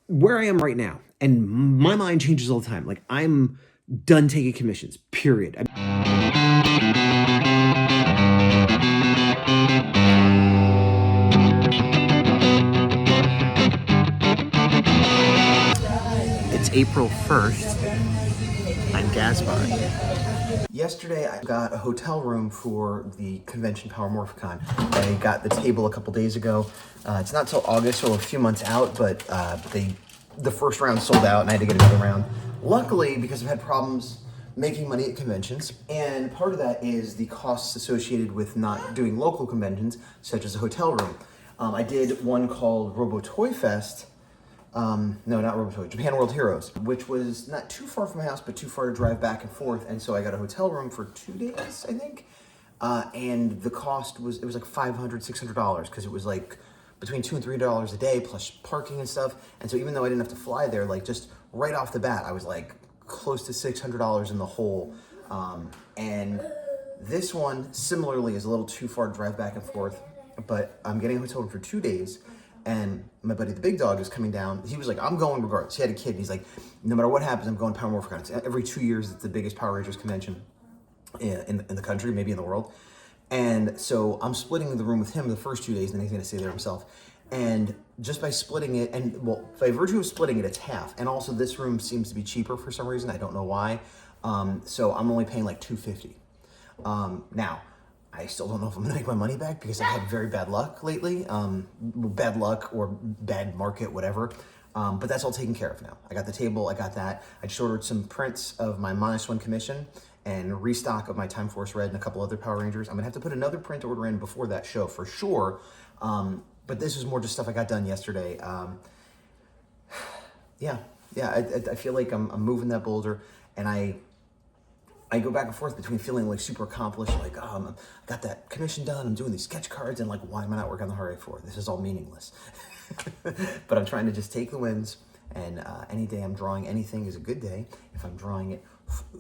where I am right now, and my mind changes all the time. Like, I'm done taking commissions, period. It's April 1st. I'm Gazbot. Yesterday, I got a hotel room for the convention Power Morphicon. I got the table a couple days ago. It's not till August, so a few months out, but the first round sold out, and I had to get another round. Luckily, because I've had problems making money at conventions, and part of that is the costs associated with not doing local conventions, such as a hotel room. I did one called Robo Toy Fest. No, not Robotoy, Japan World Heroes, which was not too far from my house, but too far to drive back and forth. And so I got a hotel room for 2 days, I think. And the cost was like $500, $600, because it was like between $2 and $3 a day plus parking and stuff. And so even though I didn't have to fly there, like just right off the bat, I was like close to $600 in the hole. And this one similarly is a little too far to drive back and forth, but I'm getting a hotel room for 2 days. And my buddy, the big dog, is coming down. He was like, I'm going regardless. He had a kid. And he's like, no matter what happens, I'm going to Power Morphicon. It's every 2 years, it's the biggest Power Rangers convention in the country, maybe in the world. And so I'm splitting the room with him the first 2 days, and then he's going to stay there himself. And just by splitting it, and well, by virtue of splitting it, it's half. And also this room seems to be cheaper for some reason. I don't know why. So I'm only paying like $250. Now, I still don't know if I'm gonna make my money back because I've had very bad luck lately. Bad luck or bad market, whatever. But that's all taken care of now. I got the table, I got that. I just ordered some prints of my -1 commission and restock of my Time Force Red and a couple other Power Rangers. I'm gonna have to put another print order in before that show for sure. But this was more just stuff I got done yesterday. Yeah, I feel like I'm moving that boulder, and I go back and forth between feeling like super accomplished, like, I got that commission done, I'm doing these sketch cards, and like, why am I not working on the hard for? This is all meaningless. But I'm trying to just take the wins, and any day I'm drawing anything is a good day. If I'm drawing it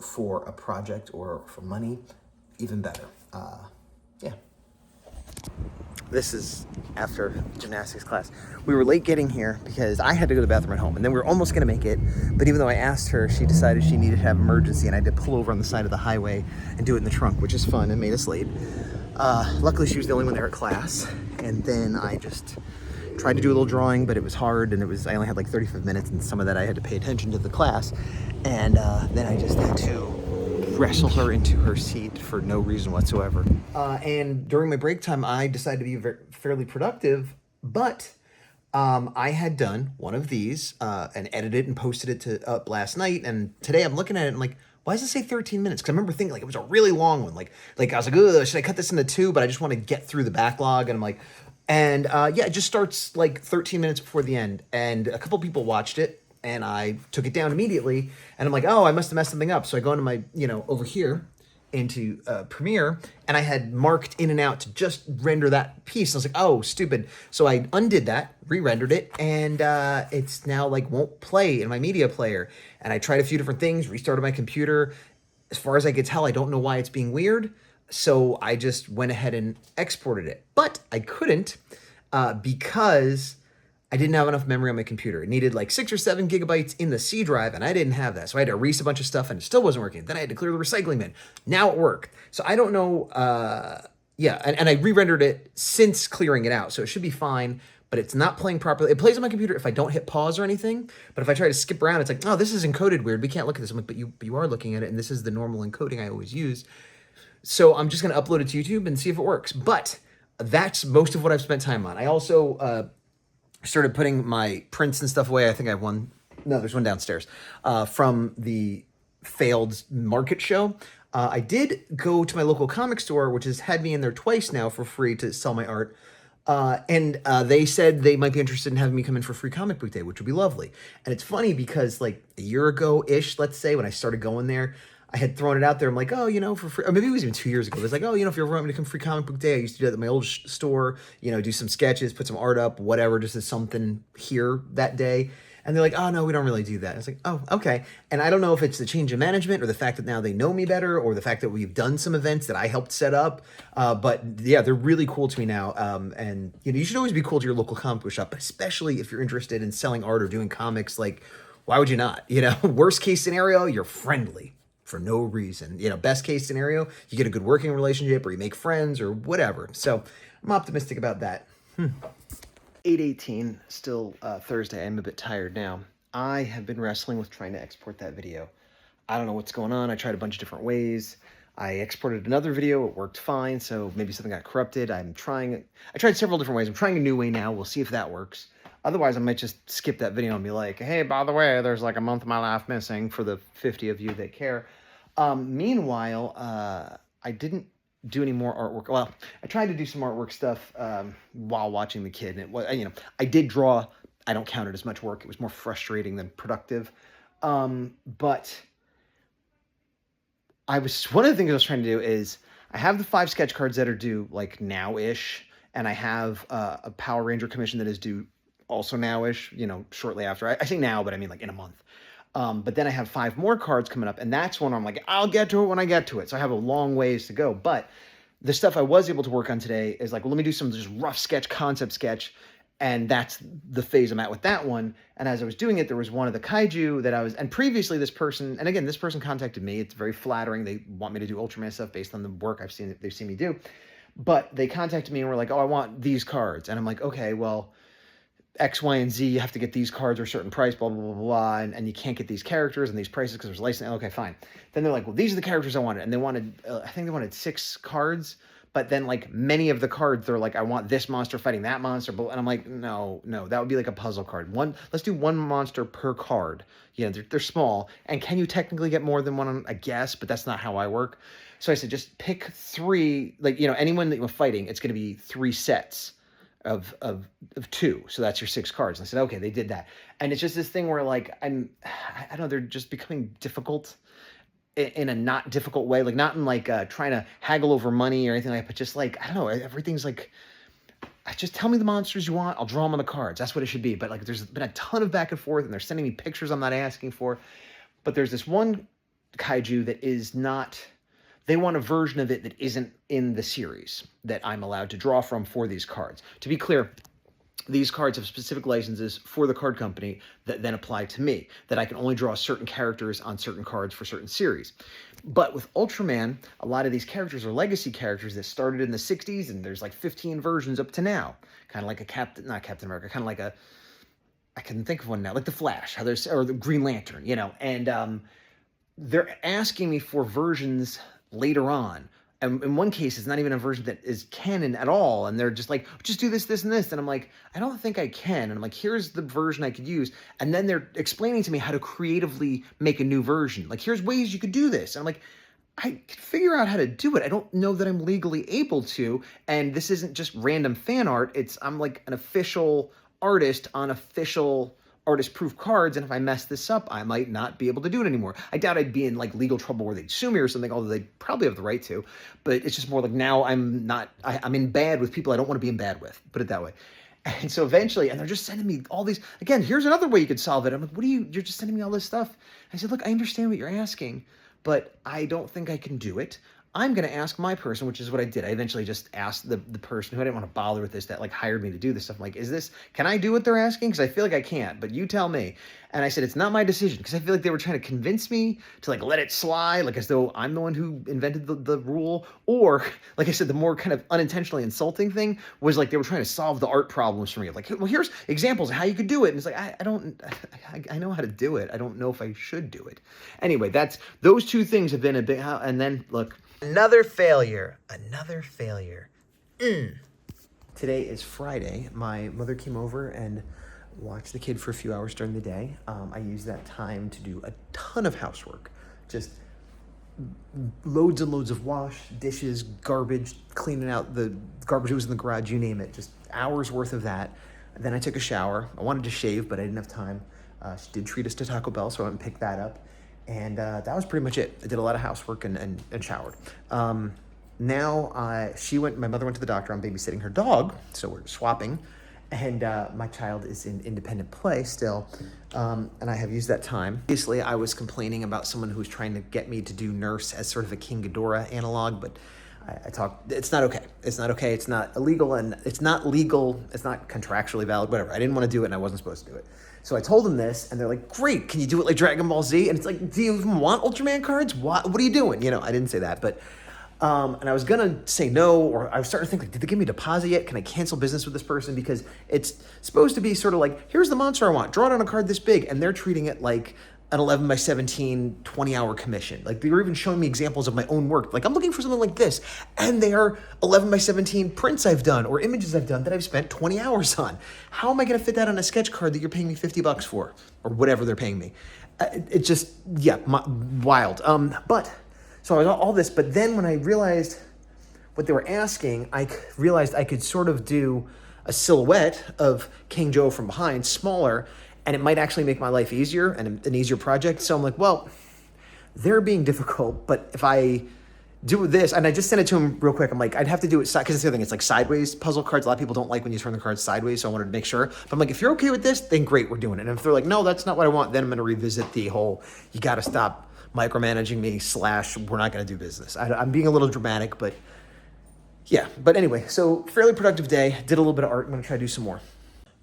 for a project or for money, even better. Yeah. This is after gymnastics class. We were late getting here because I had to go to the bathroom at home, and then we were almost gonna make it, but even though I asked her, she decided she needed to have emergency, and I had to pull over on the side of the highway and do it in the trunk, which is fun and made us late. Luckily, she was the only one there at class, and then I just tried to do a little drawing, but it was hard, and I only had like 35 minutes, and some of that I had to pay attention to the class, and then I just had to wrestle her into her seat for no reason whatsoever. And during my break time, I decided to be fairly productive, but I had done one of these and edited and posted it up last night, and today I'm looking at it and I'm like, why does it say 13 minutes? Because I remember thinking like it was a really long one. Like I was like, ugh, should I cut this into 2? But I just want to get through the backlog, and I'm like, and yeah, it just starts like 13 minutes before the end, and a couple people watched it. And I took it down immediately, and I'm like, oh, I must have messed something up. So I go into my, over here into Premiere, and I had marked in and out to just render that piece. I was like, oh, stupid. So I undid that, re-rendered it, and it's now like won't play in my media player. And I tried a few different things, restarted my computer. As far as I could tell, I don't know why it's being weird. So I just went ahead and exported it. But I couldn't because I didn't have enough memory on my computer. It needed like 6 or 7 gigabytes in the C drive, and I didn't have that. So I had to erase a bunch of stuff, and it still wasn't working. Then I had to clear the recycling bin. Now it worked. So I don't know. Yeah, and I re-rendered it since clearing it out, so it should be fine, but it's not playing properly. It plays on my computer if I don't hit pause or anything, but if I try to skip around, it's like, oh, this is encoded weird. We can't look at this. I'm like, but you are looking at it, and this is the normal encoding I always use. So I'm just going to upload it to YouTube and see if it works. But that's most of what I've spent time on. I also started putting my prints and stuff away. I think I have one. No, there's one downstairs from the failed market show. I did go to my local comic store, which has had me in there twice now for free to sell my art. And they said they might be interested in having me come in for free comic book day, which would be lovely. And it's funny because like a year ago-ish, let's say, when I started going there, I had thrown it out there. I'm like, oh, for free, or maybe it was even 2 years ago. It was like, oh, if you ever want me to come free comic book day, I used to do that at my old store, do some sketches, put some art up, whatever, just as something here that day. And they're like, oh, no, we don't really do that. It's like, oh, okay. And I don't know if it's the change of management or the fact that now they know me better or the fact that we've done some events that I helped set up. But yeah, they're really cool to me now. And you should always be cool to your local comic book shop, especially if you're interested in selling art or doing comics. Like, why would you not? Worst case scenario, you're friendly for no reason. Best case scenario, you get a good working relationship or you make friends or whatever. So I'm optimistic about that. 8:18, still Thursday. I'm a bit tired now. I have been wrestling with trying to export that video. I don't know what's going on. I tried a bunch of different ways. I exported another video. It worked fine, so maybe something got corrupted. I tried several different ways. I'm trying a new way now. We'll see if that works. Otherwise, I might just skip that video and be like, hey, by the way, there's like a month of my life missing for the 50 of you that care. Meanwhile, I didn't do any more artwork. Well, I tried to do some artwork stuff while watching the kid. And it was, I did draw. I don't count it as much work. It was more frustrating than productive. But one of the things I was trying to do is I have the 5 sketch cards that are due like now-ish. And I have a Power Ranger commission that is due also now-ish, shortly after. I say now, but I mean like in a month. But then I have 5 more cards coming up, and that's when I'm like, I'll get to it when I get to it. So I have a long ways to go. But the stuff I was able to work on today is like, well, let me do some just rough sketch, concept sketch, and that's the phase I'm at with that one. And as I was doing it, there was one of the kaiju that and previously this person, and again, this person contacted me. It's very flattering. They want me to do Ultraman stuff based on the work they've seen me do. But they contacted me and were like, oh, I want these cards. And I'm like, okay, well, X, Y, and Z, you have to get these cards or a certain price, blah, blah, blah, blah, and you can't get these characters and these prices because there's licensing. Okay, fine. Then they're like, well, these are the characters I wanted. And they wanted, I think they wanted 6 cards, but then like many of the cards, they're like, I want this monster fighting that monster. And I'm like, no, that would be like a puzzle card. Let's do 1 monster per card. They're small. And can you technically get more than one? I guess, but that's not how I work. So I said, just pick 3, like, anyone that you're fighting, it's going to be 3 sets of 2. So that's your 6 cards. And I said, okay, they did that. And it's just this thing where like, I don't know, they're just becoming difficult in a not difficult way. Like not in like trying to haggle over money or anything like that, but just like, I don't know, everything's like, just tell me the monsters you want. I'll draw them on the cards. That's what it should be. But like, there's been a ton of back and forth and they're sending me pictures I'm not asking for. But there's this one kaiju that is not, they want a version of it that isn't in the series that I'm allowed to draw from for these cards. To be clear, these cards have specific licenses for the card company that then apply to me, that I can only draw certain characters on certain cards for certain series. But with Ultraman, a lot of these characters are legacy characters that started in the 60s, and there's like 15 versions up to now. Kind of like not Captain America, kind of like I can think of one now, like the Flash, or the Green Lantern, and they're asking me for versions later on. And in one case, it's not even a version that is canon at all. And they're just like, just do this, this, and this. And I'm like, I don't think I can. And I'm like, here's the version I could use. And then they're explaining to me how to creatively make a new version. Like, here's ways you could do this. And I'm like, I can figure out how to do it. I don't know that I'm legally able to. And this isn't just random fan art. I'm like an official artist on official artist-proof cards, and if I mess this up, I might not be able to do it anymore. I doubt I'd be in like legal trouble where they'd sue me or something, although they'd probably have the right to, but it's just more like now I'm in bad with people I don't want to be in bad with, put it that way. And so eventually, and they're just sending me all these, again, here's another way you could solve it. I'm like, you're just sending me all this stuff. I said, look, I understand what you're asking, but I don't think I can do it. I'm going to ask my person, which is what I did. I eventually just asked the person who I didn't want to bother with this, that like hired me to do this stuff. I'm like, can I do what they're asking? Because I feel like I can't, but you tell me. And I said, it's not my decision, because I feel like they were trying to convince me to like let it slide, like as though I'm the one who invented the rule. Or like I said, the more kind of unintentionally insulting thing was like they were trying to solve the art problems for me. Like, well, here's examples of how you could do it. And it's like, I know how to do it. I don't know if I should do it. Anyway, those 2 things have been a big, and then look, Another failure. Today is Friday. My mother came over and watched the kid for a few hours during the day. I used that time to do a ton of housework. Just loads and loads of wash, dishes, garbage, cleaning out the garbage that was in the garage, you name it. Just hours worth of that. And then I took a shower. I wanted to shave, but I didn't have time. She did treat us to Taco Bell, so I went and picked that up. And that was pretty much it. I did a lot of housework and showered. Now my mother went to the doctor. I'm babysitting her dog, so we're swapping. And my child is in independent play still, and I have used that time. Obviously, I was complaining about someone who was trying to get me to do nurse as sort of a King Ghidorah analog, but I talked, it's not okay. It's not okay, it's not illegal, and it's not legal, it's not contractually valid, whatever. I didn't want to do it, and I wasn't supposed to do it. So I told them this, and they're like, great, can you do it like Dragon Ball Z? And it's like, do you even want Ultraman cards? What are you doing? You know, I didn't say that, but... and I was gonna say no, or I was starting to think, like, did they give me a deposit yet? Can I cancel business with this person? Because it's supposed to be sort of like, here's the monster I want, draw it on a card this big, and they're treating it like an 11 by 17, 20-hour commission. Like, they were even showing me examples of my own work. Like, I'm looking for something like this, and they are 11 by 17 prints I've done, or images I've done that I've spent 20 hours on. How am I gonna fit that on a sketch card that you're paying me $50 for, or whatever they're paying me? It just, yeah, wild. So I was all this, but then when I realized what they were asking, I realized I could sort of do a silhouette of King Joe from behind, smaller, and it might actually make my life easier and an easier project. So I'm like, well, they're being difficult, but if I do this, and I just sent it to him real quick, I'm like, I'd have to do it, because it's the other thing, it's like sideways puzzle cards. A lot of people don't like when you turn the cards sideways, so I wanted to make sure. But I'm like, if you're okay with this, then great, we're doing it. And if they're like, no, that's not what I want, then I'm gonna revisit the whole, you gotta stop micromanaging me / we're not going to do business. I'm being a little dramatic, but yeah. But anyway, so fairly productive day. Did a little bit of art. I'm going to try to do some more.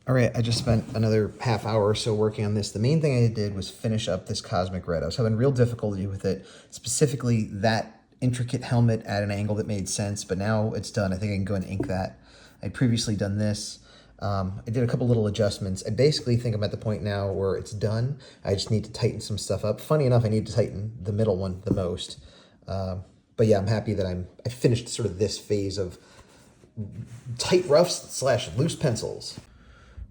All right, I just spent another half hour or so working on this. The main thing I did was finish up this Cosmic Red. I was having real difficulty with it, specifically that intricate helmet at an angle that made sense, but now it's done. I think I can go and ink that. I'd previously done this. I did a couple little adjustments. I basically think I'm at the point now where it's done. I just need to tighten some stuff up. Funny enough, I need to tighten the middle one the most. But yeah, I'm happy that I finished sort of this phase of tight roughs / loose pencils.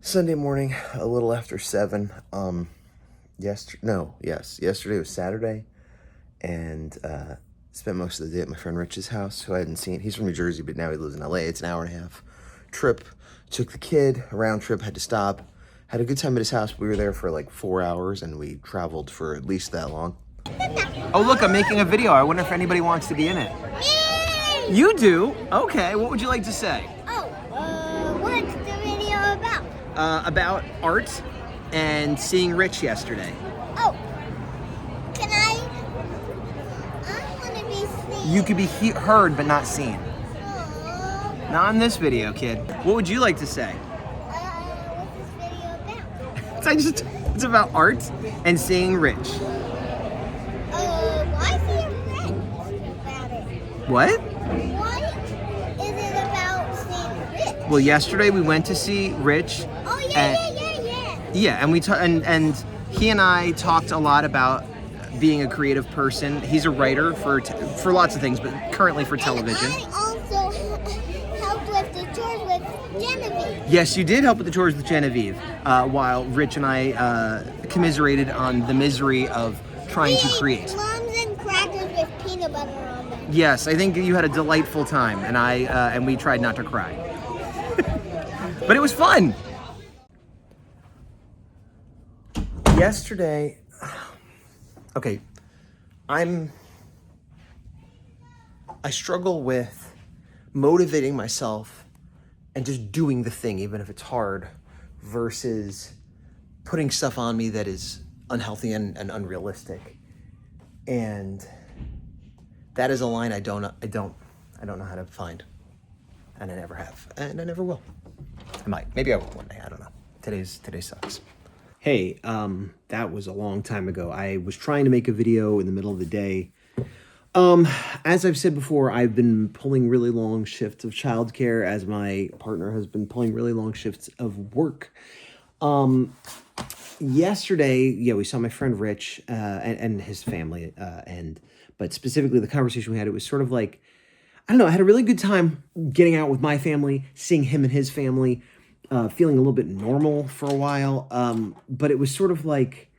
Sunday morning, a little after 7. Yesterday was Saturday, and spent most of the day at my friend Rich's house, who I hadn't seen. He's from New Jersey, but now he lives in LA. It's an 1.5-hour trip. Took the kid, a round trip, had to stop. Had a good time at his house. We were there for like 4 hours, and we traveled for at least that long. Oh, look, I'm making a video. I wonder if anybody wants to be in it. Yay! You do? Okay, what would you like to say? Oh, what's the video about? About art and seeing Rich yesterday. Oh, can I want to be seen. You could be heard, but not seen. Not in this video, kid. What would you like to say? What's this video about? It's about art and seeing Rich. Why seeing Rich about it? What? Why is it about seeing Rich? Well, yesterday we went to see Rich. Oh, yeah. Yeah, and and he and I talked a lot about being a creative person. He's a writer for lots of things, but currently for television. And I also helped with the chores with Genevieve. Yes, you did help with the chores with Genevieve, while Rich and I commiserated on the misery of trying to create. Plums and crackers with peanut butter on them. Yes, I think you had a delightful time, and we tried not to cry. But it was fun. Yesterday, okay, I struggle with motivating myself and just doing the thing, even if it's hard, versus putting stuff on me that is unhealthy and unrealistic. And that is a line I don't know how to find, and I never have, and I never will. I might, maybe I will one day. I don't know. Today sucks. Hey, that was a long time ago. I was trying to make a video in the middle of the day. As I've said before, I've been pulling really long shifts of childcare, as my partner has been pulling really long shifts of work. Yesterday, we saw my friend Rich and his family, but specifically the conversation we had, it was sort of like, I don't know, I had a really good time getting out with my family, seeing him and his family, feeling a little bit normal for a while. But it was sort of like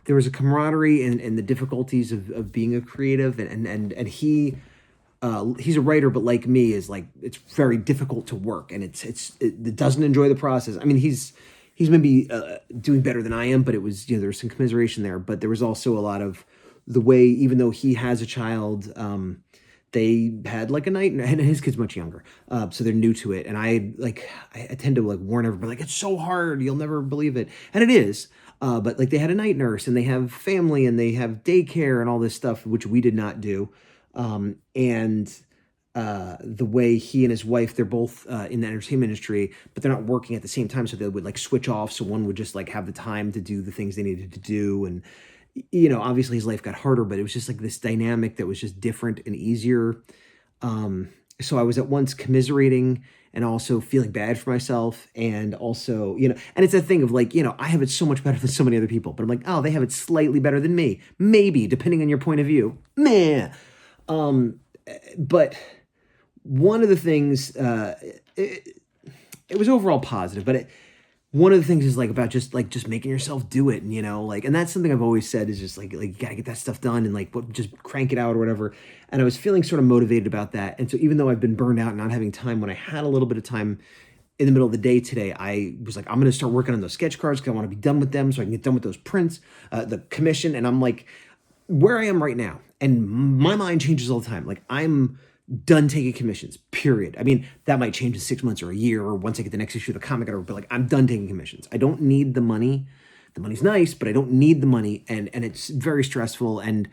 there was a camaraderie in the difficulties of being a creative, and he's a writer, but like me, is like, it's very difficult to work, and it doesn't enjoy the process. I mean, he's maybe doing better than I am, but it was, there was some commiseration there, but there was also a lot of the way, even though he has a child, they had like a night, and his kid's much younger, so they're new to it. And I tend to like warn everybody, like, it's so hard, you'll never believe it, and it is. But like they had a night nurse, and they have family, and they have daycare, and all this stuff, which we did not do. And the way he and his wife, they're both in the entertainment industry, but they're not working at the same time, so they would like switch off. So one would just like have the time to do the things they needed to do, and obviously his life got harder, but it was just like this dynamic that was just different and easier. So I was at once commiserating and also feeling bad for myself, and also, and it's a thing of like, I have it so much better than so many other people, but I'm like, oh, they have it slightly better than me, maybe, depending on your point of view. Meh. But one of the things, it was overall positive, but one of the things is like about just making yourself do it, and and that's something I've always said is just like you gotta get that stuff done, and like just crank it out or whatever. And I was feeling sort of motivated about that. And so even though I've been burned out and not having time, when I had a little bit of time in the middle of the day today, I was like, I'm gonna start working on those sketch cards because I want to be done with them so I can get done with those prints, the commission. And I'm like, where I am right now, and my mind changes all the time. Like, I'm done taking commissions, period. I mean, that might change in 6 months or a year, or once I get the next issue of the comic, but like, I'm done taking commissions. I don't need the money. The money's nice, but I don't need the money, and it's very stressful. And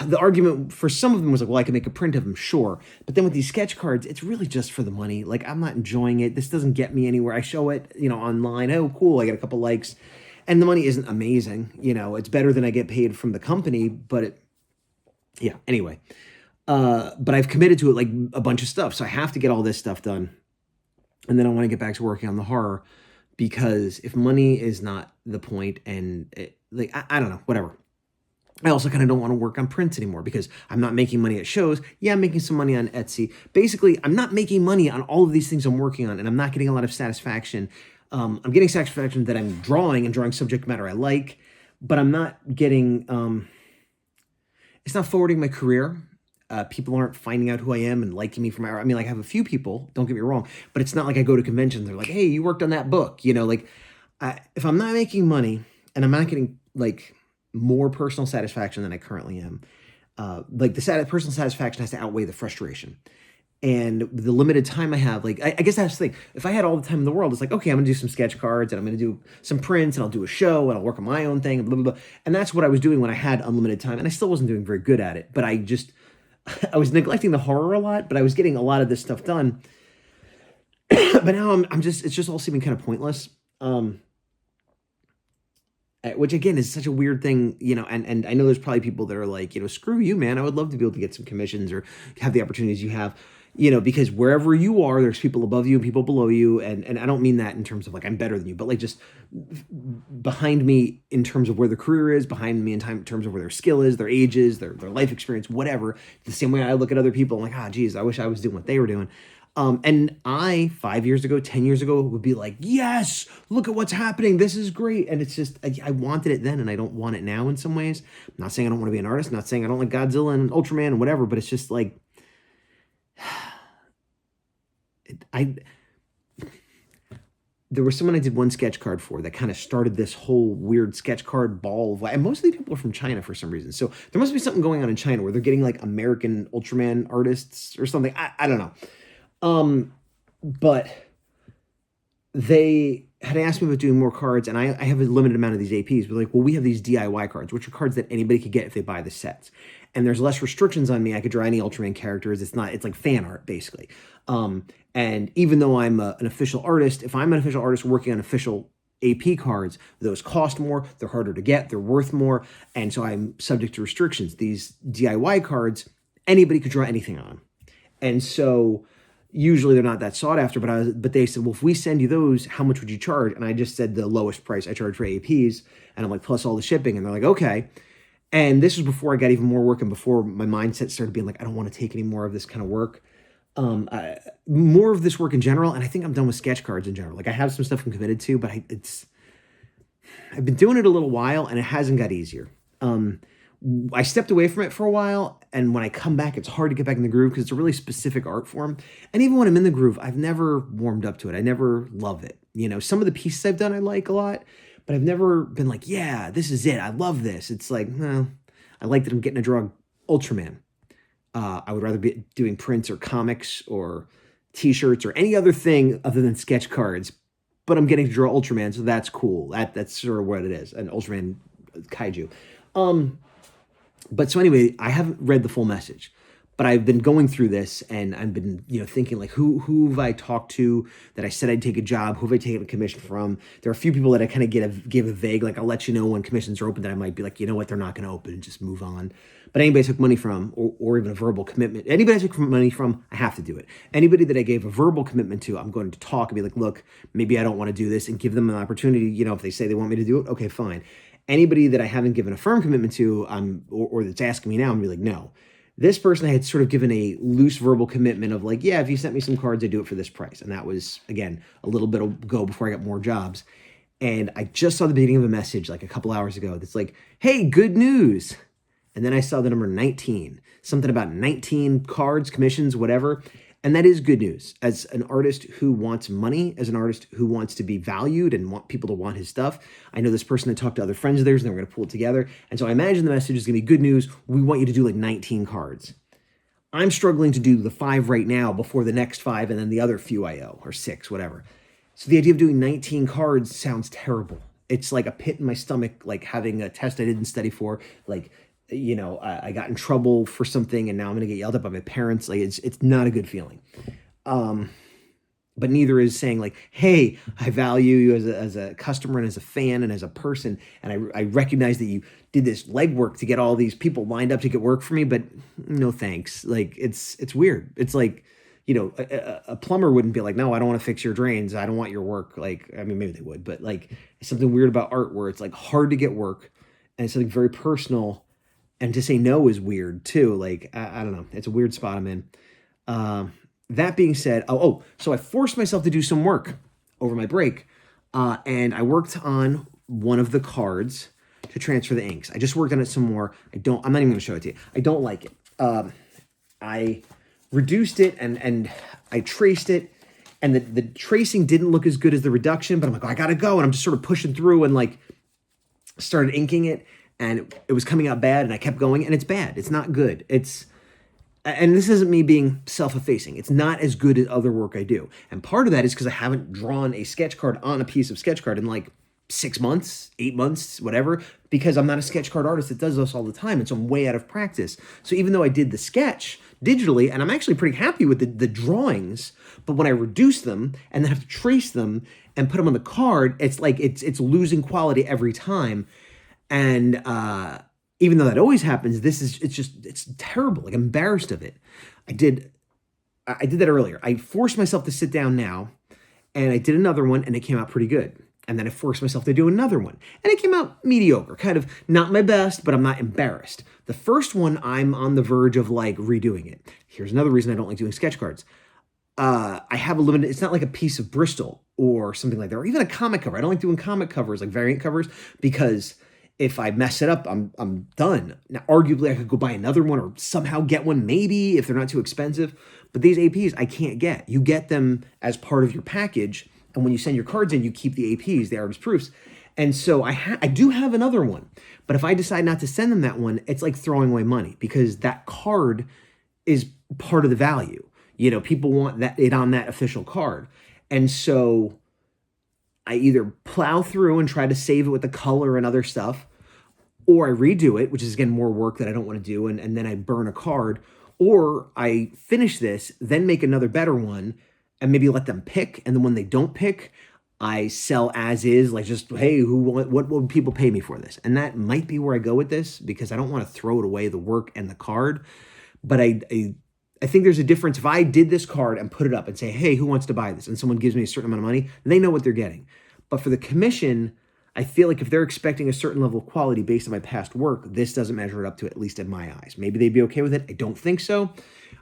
the argument for some of them was like, well, I can make a print of them, sure. But then with these sketch cards, it's really just for the money. Like, I'm not enjoying it. This doesn't get me anywhere. I show it, online. Oh, cool. I get a couple likes. And the money isn't amazing. It's better than I get paid from the company, but anyway. But I've committed to it like a bunch of stuff. So I have to get all this stuff done. And then I want to get back to working on the horror, because if money is not the point, and I don't know, whatever. I also kind of don't want to work on prints anymore because I'm not making money at shows. Yeah, I'm making some money on Etsy. Basically, I'm not making money on all of these things I'm working on, and I'm not getting a lot of satisfaction. I'm getting satisfaction that I'm drawing subject matter I like, but I'm not getting, it's not forwarding my career. People aren't finding out who I am and liking me for my art. I mean, like, I have a few people, don't get me wrong, but it's not like I go to conventions, they're like, hey, you worked on that book. If I'm not making money and I'm not getting like more personal satisfaction than I currently am, like the personal satisfaction has to outweigh the frustration. And the limited time I have, like, I guess that's the thing. If I had all the time in the world, it's like, okay, I'm gonna do some sketch cards, and I'm gonna do some prints, and I'll do a show, and I'll work on my own thing, and blah, blah, blah. And that's what I was doing when I had unlimited time, and I still wasn't doing very good at it. But I was neglecting the horror a lot, but I was getting a lot of this stuff done. But now it's just all seeming kind of pointless. Which again is such a weird thing, and I know there's probably people that are like, screw you, man. I would love to be able to get some commissions or have the opportunities you have, because wherever you are, there's people above you and people below you. And I don't mean that in terms of like, I'm better than you, but like just behind me in terms of where their career is, behind me in terms of where their skill is, their age is, their life experience, whatever. The same way I look at other people, I'm like, geez, I wish I was doing what they were doing. And I, 5 years ago, 10 years ago, would be like, yes, look at what's happening. This is great. And it's just, I wanted it then, and I don't want it now in some ways. I'm not saying I don't want to be an artist. I'm not saying I don't like Godzilla and Ultraman and whatever, but it's just like, there was someone I did one sketch card for that kind of started this whole weird sketch card ball of, and most of these people are from China for some reason. So there must be something going on in China where they're getting like American Ultraman artists or something. I don't know. But they had asked me about doing more cards, and I have a limited amount of these APs. But like, well, we have these DIY cards, which are cards that anybody could get if they buy the sets. And there's less restrictions on me. I could draw any Ultraman characters. It's like fan art, basically. And even though I'm an official artist, if I'm an official artist working on official AP cards, those cost more, they're harder to get, they're worth more. And so I'm subject to restrictions. These DIY cards, anybody could draw anything on them. And so usually they're not that sought after, but they said, well, if we send you those, how much would you charge? And I just said the lowest price I charge for APs, and I'm like, plus all the shipping. And they're like, okay. And this was before I got even more work, and before my mindset started being like, I don't want to take any more of this kind of work. More of this work in general. And I think I'm done with sketch cards in general. Like, I have some stuff I'm committed to, but I've been doing it a little while, and it hasn't got easier. I stepped away from it for a while, and when I come back, it's hard to get back in the groove because it's a really specific art form. And even when I'm in the groove, I've never warmed up to it. I never love it. Some of the pieces I've done I like a lot, but I've never been like, yeah, this is it. I love this. It's like, no, I like that I'm getting to draw Ultraman. I would rather be doing prints or comics or t-shirts or any other thing other than sketch cards. But I'm getting to draw Ultraman, so that's cool. That's sort of what it is, an Ultraman kaiju. But so anyway, I haven't read the full message, but I've been going through this and I've been, thinking like, who have I talked to that I said I'd take a job? Who have I taken a commission from? There are a few people that I kind of give a vague, like, I'll let you know when commissions are open, that I might be like, you know what, they're not going to open, and just move on. But anybody I took money from, or even a verbal commitment, anybody I took money from, I have to do it. Anybody that I gave a verbal commitment to, I'm going to talk and be like, look, maybe I don't want to do this, and give them an opportunity. If they say they want me to do it, okay, fine. Anybody that I haven't given a firm commitment to, or that's asking me now, I'm be like, no. This person I had sort of given a loose verbal commitment of like, yeah, if you sent me some cards, I'd do it for this price. And that was, again, a little bit ago before I got more jobs. And I just saw the beginning of a message like a couple hours ago that's like, hey, good news. And then I saw the number 19, something about 19 cards, commissions, whatever. And that is good news. As an artist who wants money, as an artist who wants to be valued and want people to want his stuff, I know this person that talked to other friends of theirs and they were going to pull it together. And so I imagine the message is going to be good news. We want you to do like 19 cards. I'm struggling to do the 5 right now before the next 5 and then the other few I owe, or 6, whatever. So the idea of doing 19 cards sounds terrible. It's like a pit in my stomach, like having a test I didn't study for, like, I got in trouble for something and now I'm going to get yelled at by my parents. Like, it's not a good feeling. But neither is saying like, hey, I value you as a customer and as a fan and as a person. And I recognize that you did this legwork to get all these people lined up to get work for me, but no thanks. Like, it's weird. It's like, a plumber wouldn't be like, no, I don't want to fix your drains. I don't want your work. Like, I mean, maybe they would, but like, it's something weird about art where it's like hard to get work and it's something very personal. And to say no is weird too. Like, I don't know. It's a weird spot I'm in. That being said, so I forced myself to do some work over my break. And I worked on one of the cards to transfer the inks. I just worked on it some more. I'm not even going to show it to you. I don't like it. I reduced it and I traced it. And the tracing didn't look as good as the reduction, but I'm like, I got to go. And I'm just sort of pushing through and like started inking it. And it was coming out bad, and I kept going, and it's bad. It's not good. And this isn't me being self-effacing. It's not as good as other work I do. And part of that is because I haven't drawn a sketch card on a piece of sketch card in like 6 months, 8 months, whatever, because I'm not a sketch card artist that does this all the time, and so I'm way out of practice. So even though I did the sketch digitally, and I'm actually pretty happy with the drawings, but when I reduce them and then have to trace them and put them on the card, it's like it's losing quality every time. And even though that always happens, it's terrible. Like, I'm embarrassed of it. I did that earlier. I forced myself to sit down now, and I did another one, and it came out pretty good. And then I forced myself to do another one, and it came out mediocre, kind of not my best, but I'm not embarrassed. The first one, I'm on the verge of like redoing it. Here's another reason I don't like doing sketch cards. I have a limited, it's not like a piece of Bristol or something like that, or even a comic cover. I don't like doing comic covers, like variant covers, because if I mess it up, I'm done. Now, arguably, I could go buy another one or somehow get one, maybe, if they're not too expensive. But these APs, I can't get. You get them as part of your package, and when you send your cards in, you keep the APs, the artist proofs. And so I do have another one. But if I decide not to send them that one, it's like throwing away money, because that card is part of the value. People want it on that official card. And so I either plow through and try to save it with the color and other stuff, or I redo it, which is, again, more work that I don't want to do, and then I burn a card, or I finish this, then make another better one, and maybe let them pick, and then when they don't pick, I sell as is, like just, hey, what would people pay me for this? And that might be where I go with this, because I don't want to throw it away, the work and the card, but I think there's a difference. If I did this card and put it up and say, hey, who wants to buy this? And someone gives me a certain amount of money, they know what they're getting. But for the commission, I feel like if they're expecting a certain level of quality based on my past work, this doesn't measure it up to it, at least in my eyes. Maybe they'd be okay with it. I don't think so.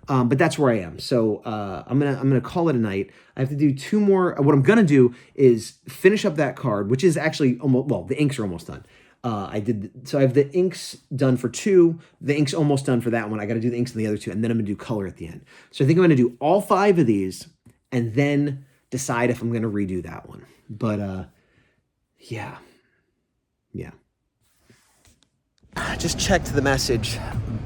But that's where I am. So I'm gonna call it a night. I have to do 2 more. What I'm gonna do is finish up that card, which is actually almost, well, the inks are almost done. So I have the inks done for 2, the inks almost done for that one. I got to do the inks in the other 2, and then I'm going to do color at the end. So I think I'm going to do all 5 of these and then decide if I'm going to redo that one. But, yeah. Just checked the message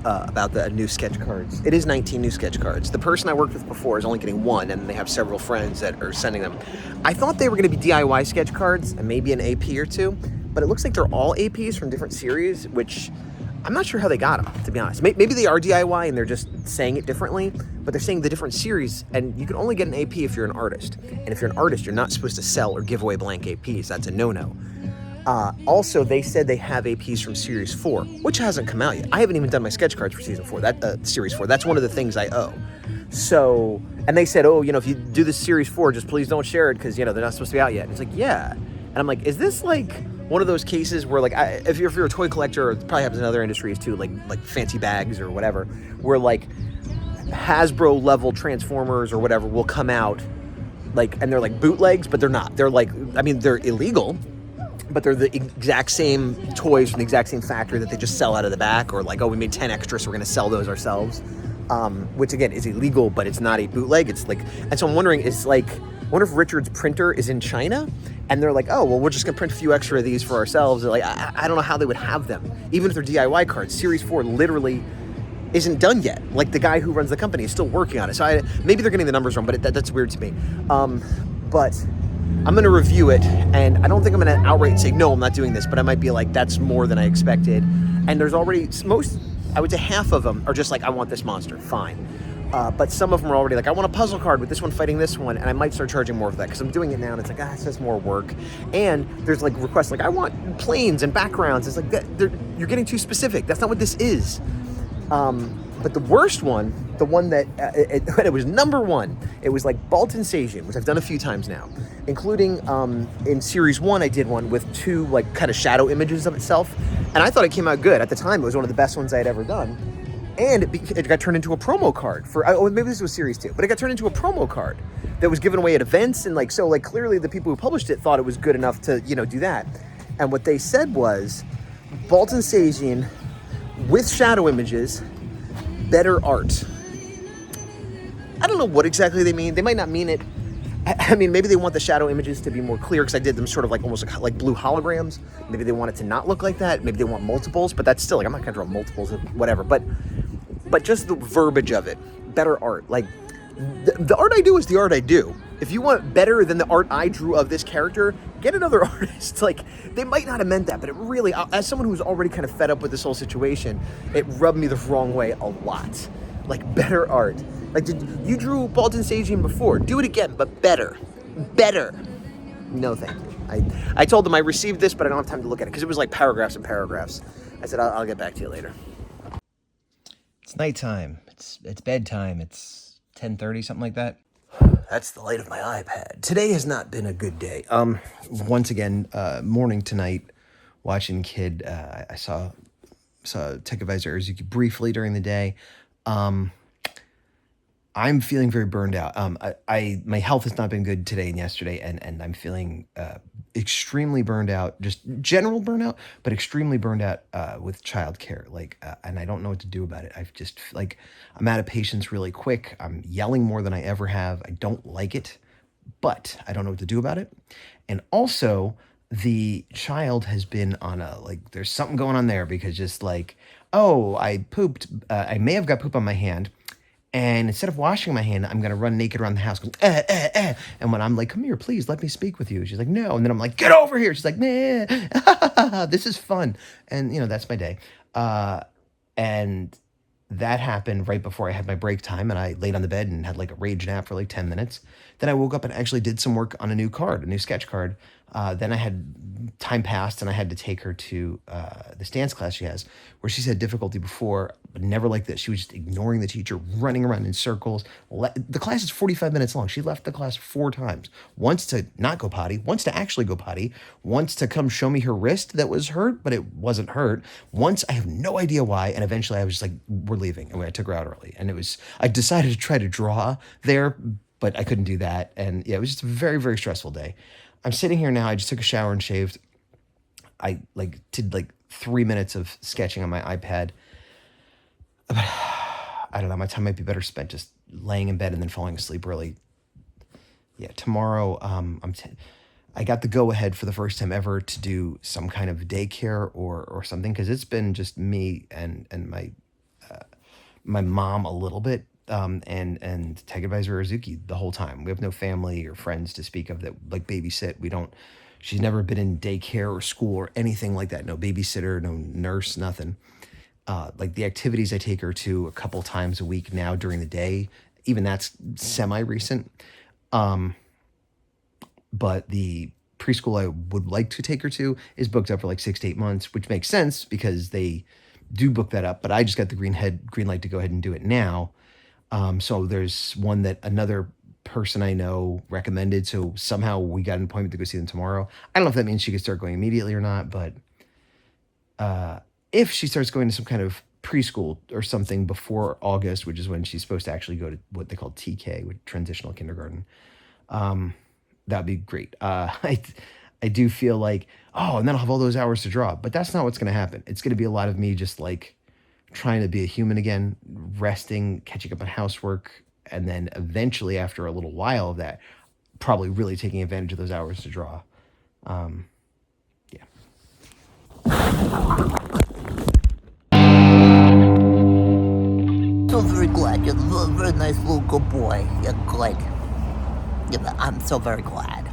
about the new sketch cards. It is 19 new sketch cards. The person I worked with before is only getting one, and they have several friends that are sending them. I thought they were going to be DIY sketch cards and maybe an AP or two, but it looks like they're all APs from different series, which I'm not sure how they got them, to be honest. Maybe they are DIY and they're just saying it differently, but they're saying the different series, and you can only get an AP if you're an artist. And if you're an artist, you're not supposed to sell or give away blank APs. That's a no-no. Also, they said they have APs from Series 4, which hasn't come out yet. I haven't even done my sketch cards for Series 4. That's one of the things I owe. So, and they said, oh, if you do this Series 4, just please don't share it because, they're not supposed to be out yet. And it's like, yeah. And I'm like, is this like one of those cases where like, if you're a toy collector, or it probably happens in other industries too, like fancy bags or whatever, where like Hasbro level Transformers or whatever will come out like, and they're like bootlegs, but they're not. They're like, they're illegal, but they're the exact same toys from the exact same factory that they just sell out of the back, or like, oh, we made 10 extras, so we're going to sell those ourselves, which again is illegal, but it's not a bootleg. It's like, and so I'm wondering, I wonder if Richard's printer is in China, and they're like, oh, well, we're just going to print a few extra of these for ourselves. They're like, I don't know how they would have them, even if they're DIY cards. Series 4 literally isn't done yet. Like, the guy who runs the company is still working on it. So maybe they're getting the numbers wrong, but that's weird to me. But I'm going to review it, and I don't think I'm going to outright say, no, I'm not doing this, but I might be like, that's more than I expected. And there's already I would say half of them are just like, I want this monster, fine. But some of them are already like, I want a puzzle card with this one fighting this one, and I might start charging more for that, because I'm doing it now, and it's like, it's just more work. And there's like requests like, I want planes and backgrounds. It's like, you're getting too specific. That's not what this is. But the worst one, the one that, it was number one, it was like Baltan Sajin, which I've done a few times now, including in Series 1, I did one with two like kind of shadow images of itself, and I thought it came out good. At the time, it was one of the best ones I had ever done, and it got turned into a promo card for, maybe this was Series 2, but it got turned into a promo card that was given away at events, and like, so like clearly the people who published it thought it was good enough to, do that. And what they said was, Baltan Sajin with shadow images, better art. I don't know what exactly they mean. They might not mean it. I mean, maybe they want the shadow images to be more clear, because I did them sort of like almost like blue holograms. Maybe they want it to not look like that. Maybe they want multiples, but that's still like, I'm not gonna draw multiples of whatever. But just the verbiage of it, better art. Like the art I do is the art I do. If you want better than the art I drew of this character, get another artist. Like, they might not have meant that, but it really, as someone who's already kind of fed up with this whole situation, it rubbed me the wrong way a lot. Like, better art. Like, you drew Baltan Sajin before. Do it again, but better. Better. No, thank you. I told them I received this, but I don't have time to look at it, because it was like paragraphs and paragraphs. I said, I'll get back to you later. It's nighttime. It's bedtime. It's 10:30, something like that. That's the light of my iPad. Today has not been a good day. Once again, morning tonight, watching kid. I saw Tech Advisor Urzuki briefly during the day. I'm feeling very burned out. My health has not been good today and yesterday, and I'm feeling extremely burned out. Just general burnout, but extremely burned out with childcare. And I don't know what to do about it. I've just I'm out of patience really quick. I'm yelling more than I ever have. I don't like it, but I don't know what to do about it. And also, the child has been on there's something going on there, because just oh, I pooped. I may have got poop on my hand. And instead of washing my hand, I'm going to run naked around the house going, And when I'm like, come here, please, let me speak with you. She's like, no. And then I'm like, get over here. She's like, nah, this is fun. And, that's my day. And that happened right before I had my break time. And I laid on the bed and had a rage nap for 10 minutes. Then I woke up and actually did some work on a new sketch card. Then I had time passed, and I had to take her to this dance class she has, where she's had difficulty before, but never like this. She was just ignoring the teacher, running around in circles. The class is 45 minutes long. She left the class 4 times. Once to not go potty, once to actually go potty, once to come show me her wrist that was hurt, but it wasn't hurt. Once, I have no idea why, and eventually I was just like, we're leaving. And I took her out early. And I decided to try to draw there, but I couldn't do that. And yeah, it was just a very, very stressful day. I'm sitting here now. I just took a shower and shaved. I did 3 minutes of sketching on my iPad. I don't know. My time might be better spent just laying in bed and then falling asleep early. Yeah, tomorrow I got the go ahead for the first time ever to do some kind of daycare or something, because it's been just me and my my mom a little bit, and tech advisor Azuki the whole time. We have no family or friends to speak of that like babysit. We don't. She's never been in daycare or school or anything like that. No babysitter, no nurse, nothing. Like the activities I take her to a couple times a week now during the day, even that's semi recent. But the preschool I would like to take her to is booked up for like 6 to 8 months, which makes sense because they do book that up. But I just got the green light to go ahead and do it now. So there's one that another person I know recommended. So somehow we got an appointment to go see them tomorrow. I don't know if that means she could start going immediately or not, but if she starts going to some kind of preschool or something before August, which is when she's supposed to actually go to what they call TK, with transitional kindergarten, that'd be great. I do feel like, oh, and then I'll have all those hours to draw, but that's not what's going to happen. It's going to be a lot of me just like trying to be a human again, resting, catching up on housework, and then eventually after a little while of that, probably really taking advantage of those hours to draw. Yeah. So very glad. You're a very nice little good boy. You're good. Yeah, I'm so very glad.